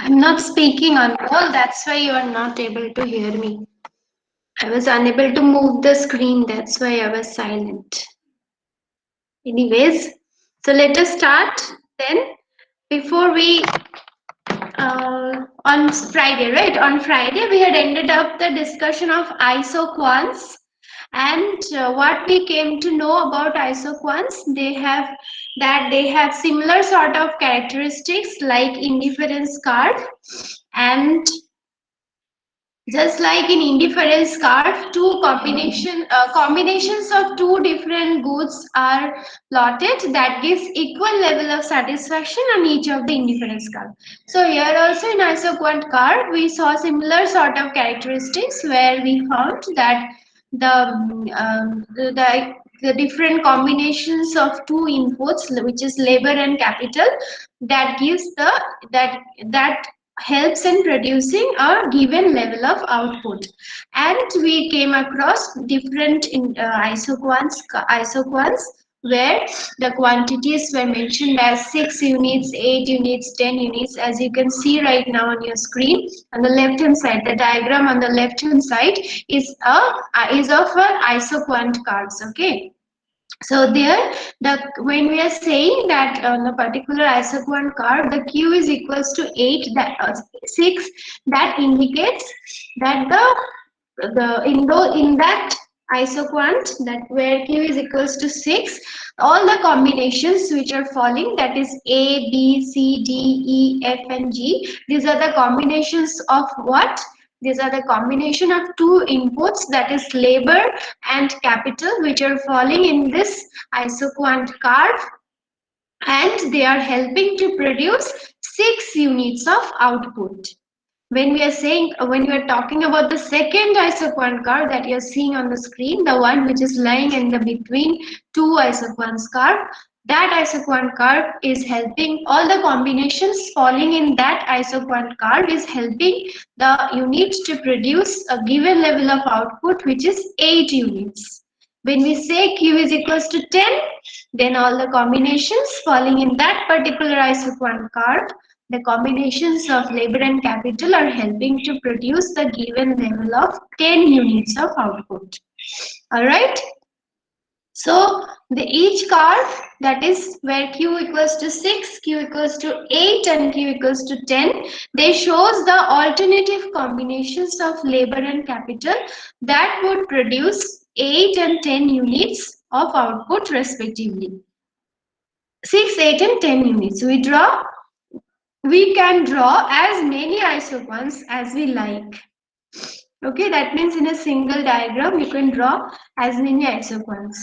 I'm not speaking on call, that's why you are not able to hear me. I was unable to move the screen, that's why I was silent. Anyways, so let us start then. Before we, on Friday, right? On Friday, we had ended up the discussion of isoquants. And what we came to know about isoquants, they have similar sort of characteristics like indifference curve, and just like in indifference curve, combinations of two different goods are plotted that gives equal level of satisfaction on each of the indifference curve. So here also in isoquant curve, we saw similar sort of characteristics where we found that the different combinations of two inputs, which is labor and capital, that gives the that that helps in producing a given level of output. And we came across different isoquants where the quantities were mentioned as 6 units, 8 units, 10 units, as you can see right now on your screen. On the left hand side, the diagram on the left hand side is of an isoquant curves. Okay, so there, when we are saying that on a particular isoquant curve, the q is equals to 8, that 6, that indicates that in that isoquant, that where q is equals to 6, all the combinations which are falling, that is a, b, c, d, e, f, and g, these are the combinations of what? These are the combination of two inputs, that is labor and capital, which are falling in this isoquant curve, and they are helping to produce 6 units of output. When we are talking about the second isoquant curve that you're seeing on the screen, the one which is lying in the between two isoquants curve, that isoquant curve is helping, all the combinations falling in that isoquant curve is helping the unit to produce a given level of output, which is 8 units. When we say q is equals to 10, then all the combinations falling in that particular isoquant curve, the combinations of labor and capital, are helping to produce the given level of 10 units of output. All right. So each curve, that is where q equals to 6, q equals to 8, and q equals to 10, they shows the alternative combinations of labor and capital that would produce 8 and 10 units of output respectively. 6, 8, and 10 units. We can draw as many isoquants as we like. Okay, that means in a single diagram you can draw as many isoquants.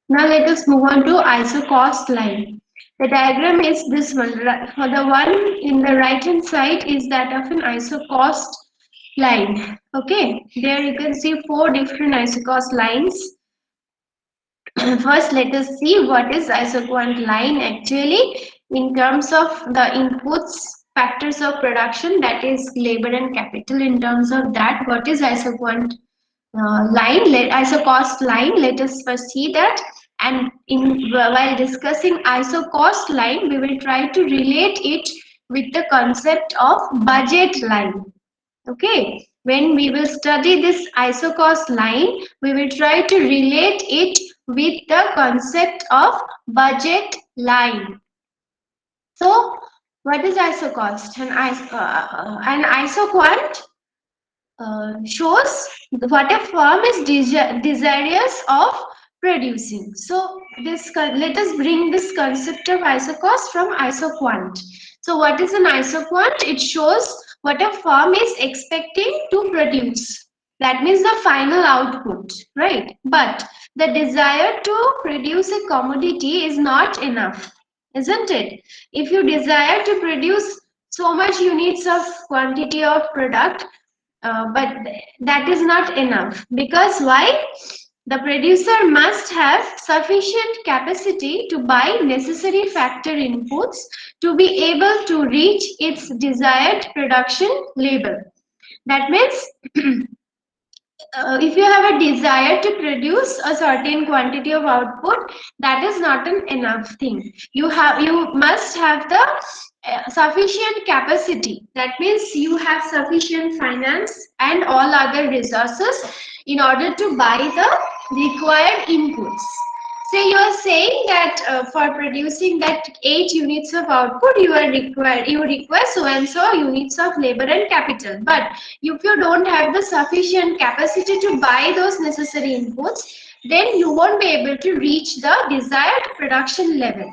Now let us move on to isocost line. The diagram is this one. For the one in the right hand side is that of an isocost line. Okay, there you can see 4 different isocost lines. First, let us see what is isoquant line actually in terms of the inputs, factors of production, that is labor and capital. In terms of that, what is isoquant line? Isocost line. Let us first see that. And while discussing isocost line, we will try to relate it with the concept of budget line. Okay, when we will study this isocost line, we will try to relate it with the concept of budget line. So, what is isocost? An isoquant shows what a firm is desirous of producing. So, let us bring this concept of isocost from isoquant. So, what is an isoquant? It shows what a firm is expecting to produce. That means the final output, right? But the desire to produce a commodity is not enough, isn't it? If you desire to produce so much units of quantity of product, but that is not enough, because why? The producer must have sufficient capacity to buy necessary factor inputs to be able to reach its desired production level. That means if you have a desire to produce a certain quantity of output, that is not an enough thing. You must have the sufficient capacity. That means you have sufficient finance and all other resources in order to buy the required inputs. Say you are saying that for producing that 8 units of output, you require so and so units of labor and capital. But if you don't have the sufficient capacity to buy those necessary inputs, then you won't be able to reach the desired production level.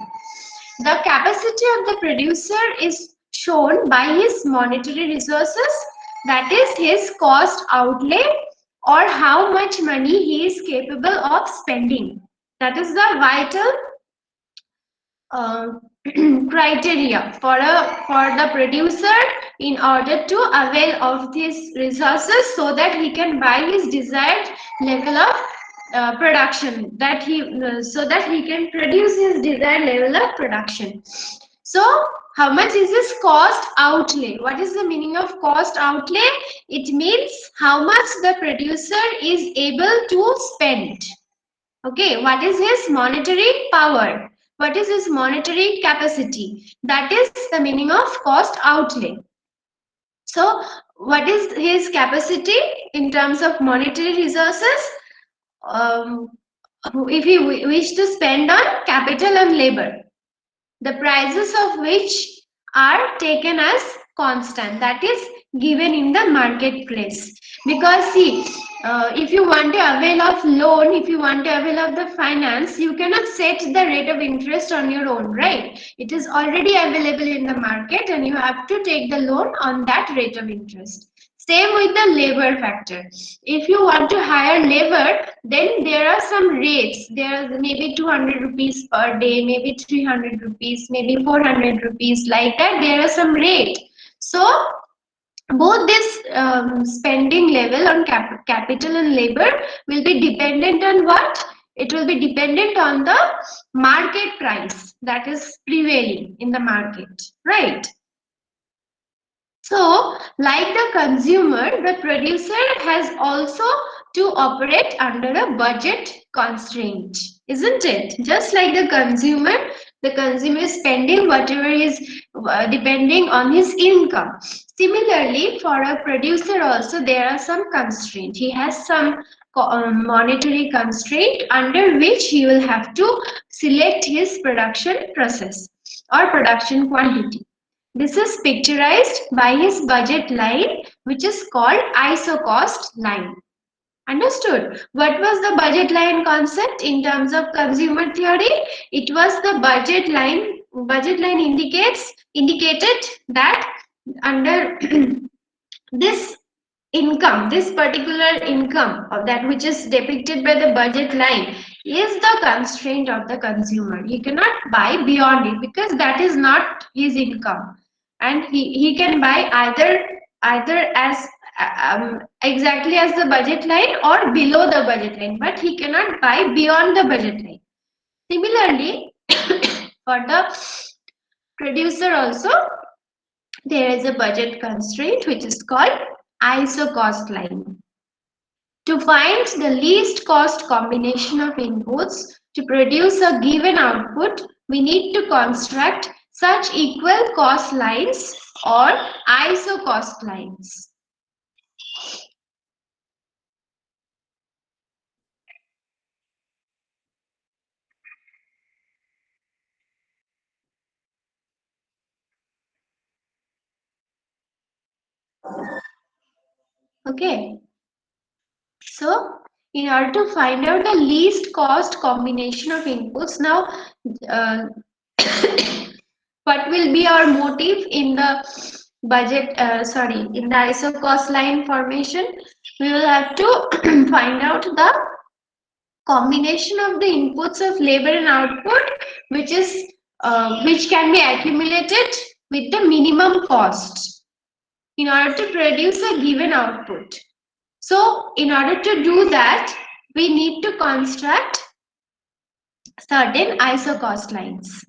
The capacity of the producer is shown by his monetary resources, that is his cost outlay, or how much money he is capable of spending. That is the vital uh, criteria for the producer in order to avail of these resources so that he can buy his desired level of production, that he so that he can produce his desired level of production. So how much is this cost outlay? What is the meaning of cost outlay? It means how much the producer is able to spend. Okay, what is his monetary power? What is his monetary capacity? That is the meaning of cost outlay. So, what is his capacity in terms of monetary resources? Um, if he wish to spend on capital and labor, the prices of which are taken as constant, that is given in the marketplace. Because see, if you want to avail of loan, if you want to avail of the finance, you cannot set the rate of interest on your own, right? It is already available in the market and you have to take the loan on that rate of interest. Same with the labor factor. If you want to hire labor, then there are some rates. There are maybe 200 rupees per day, maybe 300 rupees, maybe 400 rupees, like that. There are some rate. So both this spending level on capital and labor will be dependent on what? It will be dependent on the market price that is prevailing in the market, right? So, like the consumer, the producer has also to operate under a budget constraint, isn't it? Just like the consumer is spending whatever is depending on his income. Similarly, for a producer also, there are some constraint. He has some monetary constraint under which he will have to select his production process or production quantity. This is picturized by his budget line, which is called isocost line. Understood? What was the budget line concept in terms of consumer theory? It was the budget line. Budget line indicated that under this income, this particular income of that which is depicted by the budget line, is the constraint of the consumer. He cannot buy beyond it because that is not his income, and he can buy either as exactly as the budget line or below the budget line, but he cannot buy beyond the budget line. Similarly, for the producer also, there is a budget constraint which is called isocost line. To find the least cost combination of inputs to produce a given output, we need to construct such equal cost lines or isocost lines. Okay, so in order to find out the least cost combination of inputs, now uh, what will be our motive in the in the isocost line formation? We will have to find out the combination of the inputs of labor and output, which can be accumulated with the minimum cost in order to produce a given output. So in order to do that, we need to construct certain isocost lines.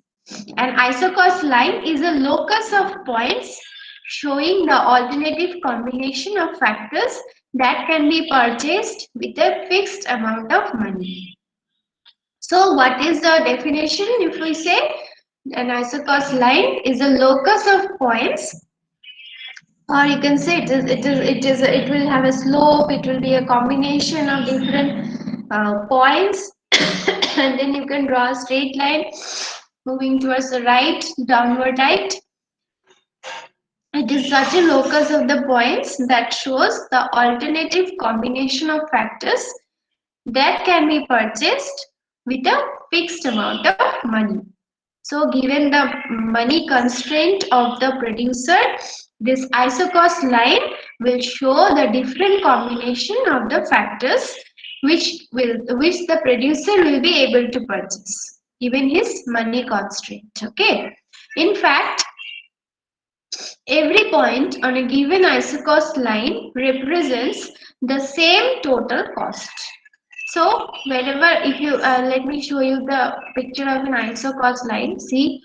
An isocost line is a locus of points showing the alternative combination of factors that can be purchased with a fixed amount of money. So what is the definition? If we say an isocost line is a locus of points, or you can say it will have a slope, it will be a combination of different points, and then you can draw a straight line moving towards the right, downward right. It is such a locus of the points that shows the alternative combination of factors that can be purchased with a fixed amount of money. So given the money constraint of the producer, this isocost line will show the different combination of the factors which the producer will be able to purchase given his money constraint. Okay. In fact, every point on a given isocost line represents the same total cost. So whenever, if you let me show you the picture of an isocost line. See,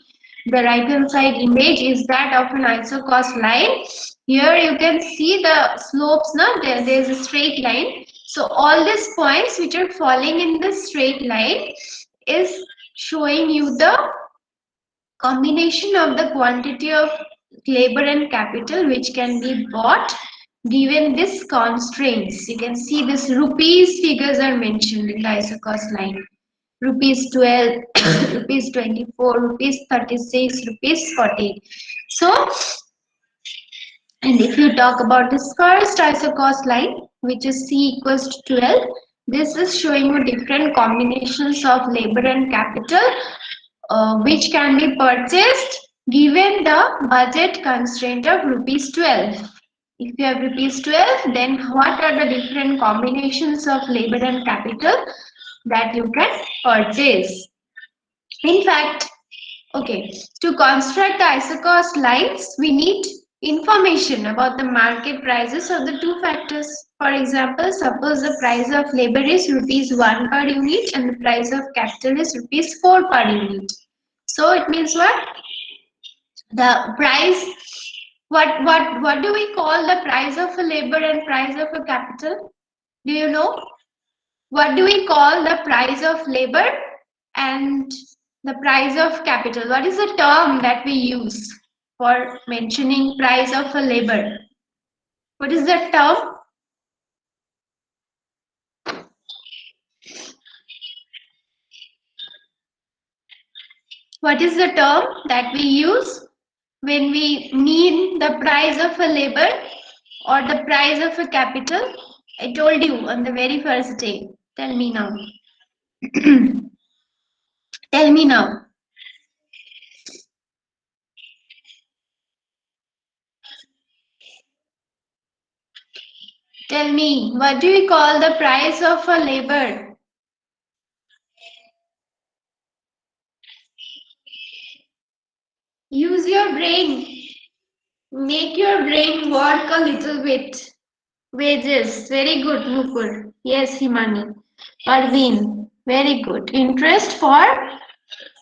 the right hand side image is that of an isocost line. Here you can see the slopes. Now there is a straight line. So all these points which are falling in the straight line is showing you the combination of the quantity of labor and capital which can be bought given this constraints. You can see this rupees figures are mentioned in the isocost line. Rupees 12, rupees 24, rupees 36, rupees 40. So, and if you talk about this first isocost line, which is C equals to 12, this is showing you different combinations of labor and capital which can be purchased given the budget constraint of rupees 12. If you have rupees 12, then what are the different combinations of labor and capital that you can purchase? In fact, okay, to construct the isocost lines, we need information about the market prices of the two factors. For example, suppose the price of labor is rupees 1 per unit and the price of capital is rupees 4 per unit. So it means what? The price, what do we call the price of a labor and price of a capital? Do you know? What do we call the price of labor and the price of capital? What is the term that we use for mentioning price of a labor? What is the term? What is the term that we use when we mean the price of a labor or the price of a capital? I told you on the very first day. Tell me now. Tell me now. Tell me, what do we call the price of a labor? Use your brain. Make your brain work a little bit. Wages. Very good, Nupur. Yes, Himani. Arvind. Very good. Interest for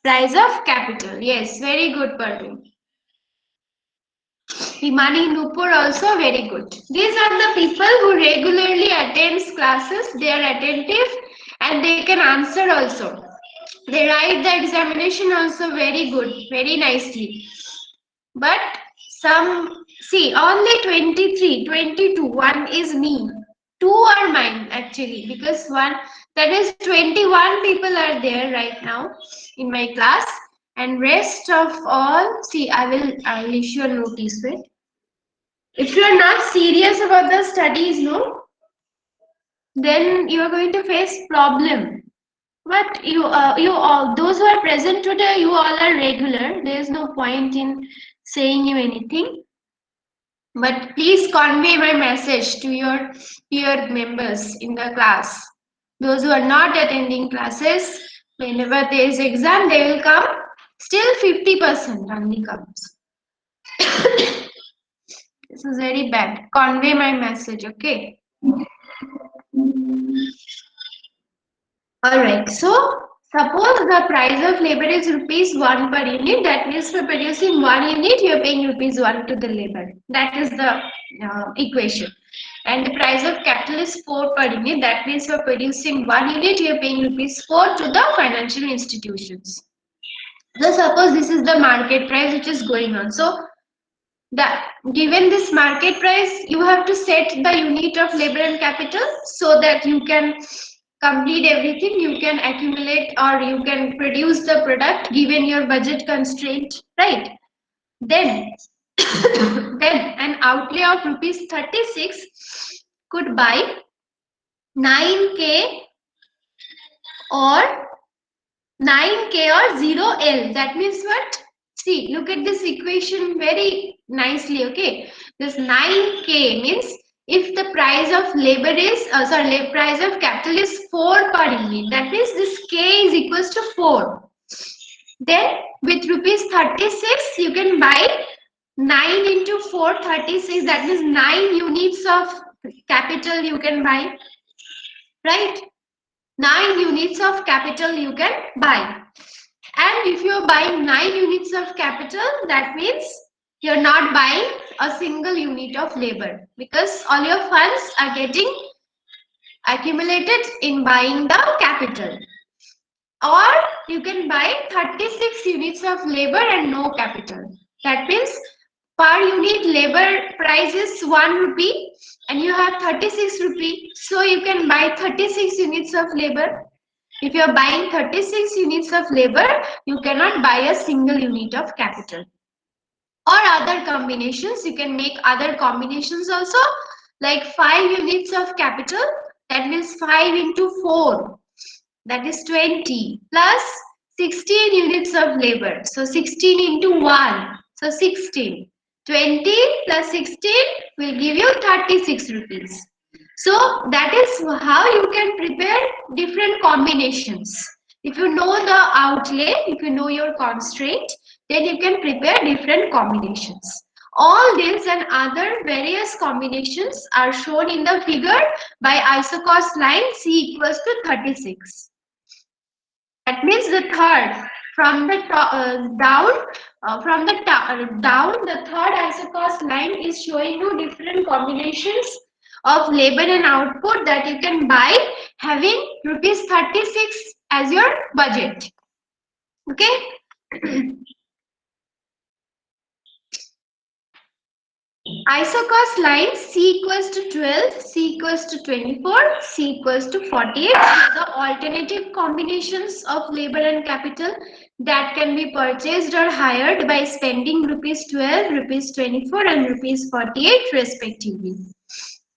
price of capital. Yes, very good, Parveen. Himani, Nupur also very good. These are the people who regularly attends classes. They are attentive and they can answer also. They write the examination also very good, very nicely. But some, see, only 23, 22, one is me. Two are mine actually, because one, that is 21 people are there right now in my class, and rest of all, see, I will issue a notice. Wait. If you are not serious about the studies, no, then you are going to face problem. But you all, those who are present today, you all are regular. There is no point in saying you anything. But please convey my message to your peer members in the class. Those who are not attending classes, whenever there is exam, they will come. Still 50% only comes. This is very bad. Convey my message, okay? Alright, so suppose the price of labor is rupees 1 per unit. That means for producing 1 unit, you are paying rupees 1 to the labor. That is the equation. and the price of capital is 4 per unit. That means for producing 1 unit, you are paying rupees 4 to the financial institutions. So suppose this is the market price which is going on. So that given this market price, you have to set the unit of labor and capital so that you can complete everything, you can accumulate or you can produce the product given your budget constraint, right? Then then an outlay of rupees 36 could buy 9k or 9k or 0L. That means what? See, look at this equation very nicely, okay? This 9k means if the price of labor is, price of capital is 4 per unit, that means this k is equals to 4. Then with rupees 36, you can buy 9 into 4, 36. That means 9 units of capital you can buy, right? 9 units of capital you can buy. And if you're buying 9 units of capital, that means you're not buying a single unit of labor because all your funds are getting accumulated in buying the capital. Or you can buy 36 units of labor and no capital. That means per unit labor price is 1 rupee and you have 36 rupee. So you can buy 36 units of labor. If you are buying 36 units of labor, you cannot buy a single unit of capital. Or other combinations, you can make other combinations also, like 5 units of capital, that means 5 into 4, that is 20, plus 16 units of labor, so 16 into 1, so 16. 20 plus 16 will give you 36 rupees. So that is how you can prepare different combinations. If you know the outlay, if you know your constraint, then you can prepare different combinations. All these and other various combinations are shown in the figure by isocost line C equals to 36. That means the third from the down, the third isocost line is showing you different combinations of labor and output that you can buy having rupees 36 as your budget. Okay. Isocost line C equals to 12, C equals to 24, C equals to 48 are the alternative combinations of labor and capital that can be purchased or hired by spending rupees 12, rupees 24 and rupees 48 respectively.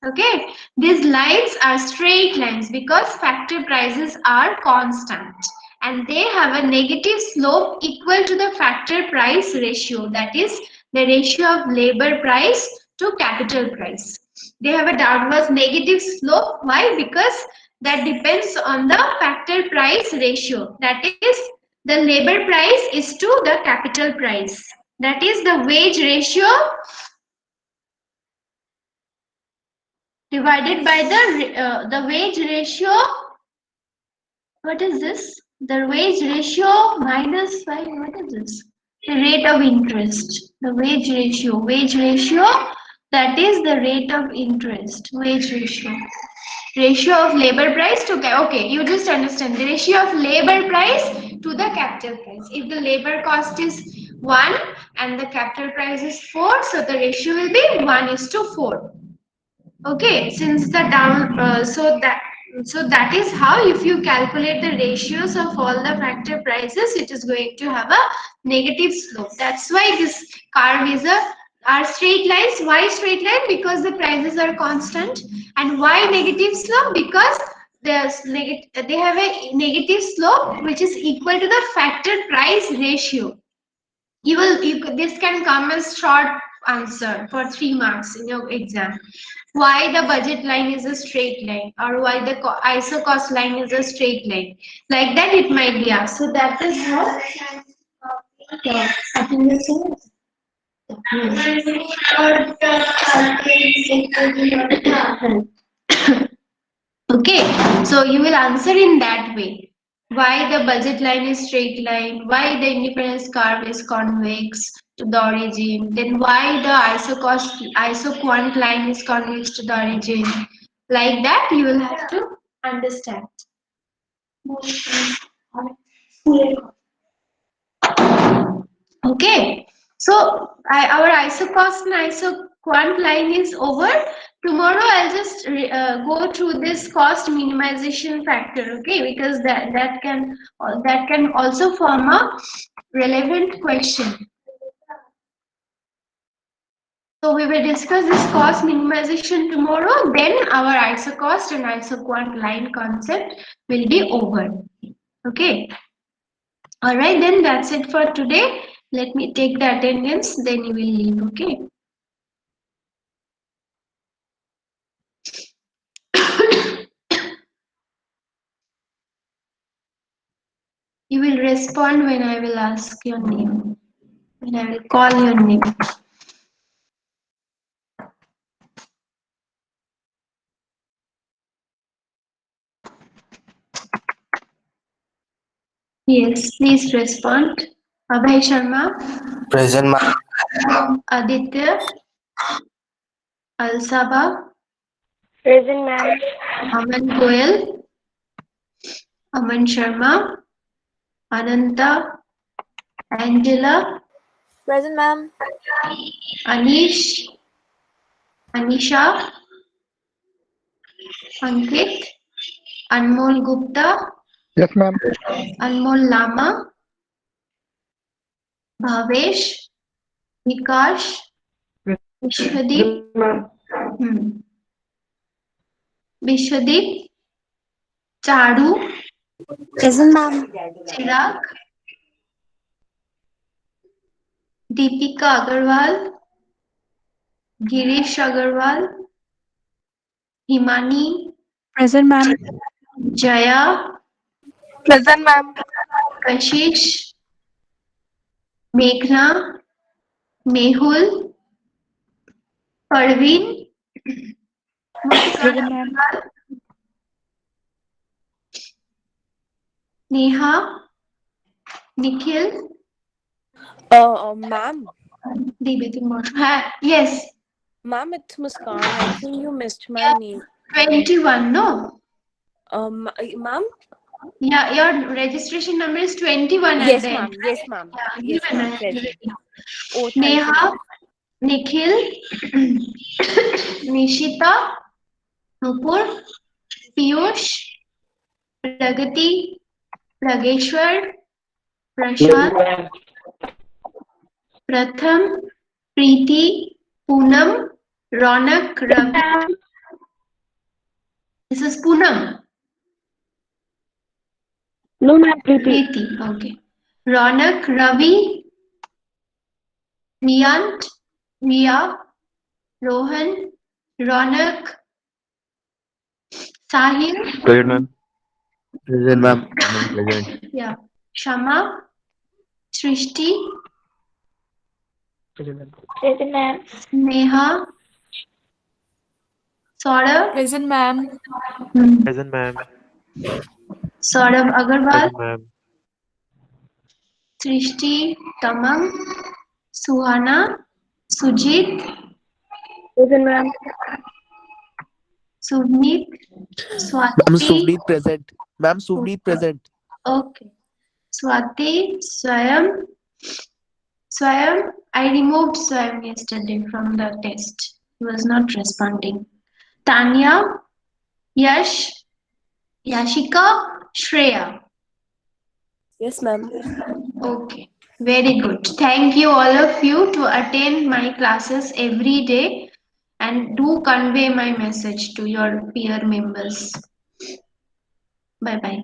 Okay, these lines are straight lines because factor prices are constant and they have a negative slope equal to the factor price ratio, that is the ratio of labor price to capital price. They have a downwards negative slope. Why? Because that depends on the factor price ratio, that is the labor price is to the capital price, that is the wage ratio divided by the wage ratio. What is this? The wage ratio minus 5. What is this? The rate of interest. The wage ratio. Wage ratio, that is the rate of interest. Wage ratio. Ratio of labor price to, okay, you just understand the ratio of labor price to the capital price. If the labor cost is 1 and the capital price is 4, so the ratio will be 1:4. Okay, since the down, so that is how, if you calculate the ratios of all the factor prices, it is going to have a negative slope. That's why this curve is are straight lines. Why straight line? Because the prices are constant. And why negative slope? Because they have a negative slope which is equal to the factor price ratio. This can come as short answer for 3 marks in your exam. Why the budget line is a straight line, or why the isocost line is a straight line, like that it might be asked. So that is how. Yeah, I think that's all. Okay, so you will answer in that way. Why the budget line is straight line, why the independence curve is convex, to the origin. Then why the isoquant line is convex to the origin. Like that, you will have to understand. Okay, so our isocost and isoquant line is over. Tomorrow I'll just go through this cost minimization factor. Okay, because that can also form a relevant question. So we will discuss this cost minimization tomorrow. Then our isocost and isoquant line concept will be over. Okay. All right, then that's it for today. Let me take the attendance, then you will leave. Okay. You will respond when I will ask your name, when I will call your name. Yes, please respond. Abhay Sharma, Present, ma'am. Aditya, Alsaba, Present, ma'am. Aman Goel, Aman Sharma, Ananta, Angela, Present, ma'am. Anish, Anisha, Ankit, Anmol Gupta, Yes, ma'am. Anmol Lama, Bhavesh, Vikash, Vishwadeep, Vishwadeep, Charu, Present, ma'am. Chirag, Deepika Agarwal, Girish Agarwal, Himani, Present, ma'am. Jaya, Present, ma'am. Kashish, Meghna, Mehul, Parveen, Muskan Present, ma'am. Agarwal, Neha, Nikhil, Ma'am, Dibiti Mosh. Yes, ma'am, it's Muskan. I think you missed my yeah, name. 21, no? Ma'am? Yeah, your registration number is 21 at the Yes, end, ma'am. Yes, right? ma'am. Yeah, Yes, ma'am. given Present. it. Oh, thank you, Neha, ma'am. Nikhil, Nishita, Nupur, Piyush, Pragati, Prageshwar, Prashant, Pratham, Preeti, Poonam, Ronak, Ravi. This is Poonam. No, ma'am. Preeti. Preeti, okay. Ronak, Ravi, Riyant, Riya, Rohan, Ronak, Sahil, Present, ma'am. Present, ma'am. I'm present. yeah, Shama, Srishti, Present, ma'am. Neha, Saurabh, Present, ma'am. Present, ma'am. Saurabh Agarwal, Present, ma'am. Srishti, Tamang, Suhana, Sujit, Present, ma'am. Suvneet, Ma'am, Swati, Suvneet present. Ma'am, Suvneet present. okay, Swati, Swayam, I removed Swayam yesterday from the test. He was not responding. Tanya, Yash, Yashika, Shreya. Yes, ma'am. Okay, very good. Thank you all of you to attend my classes every day and do convey my message to your peer members. Bye bye.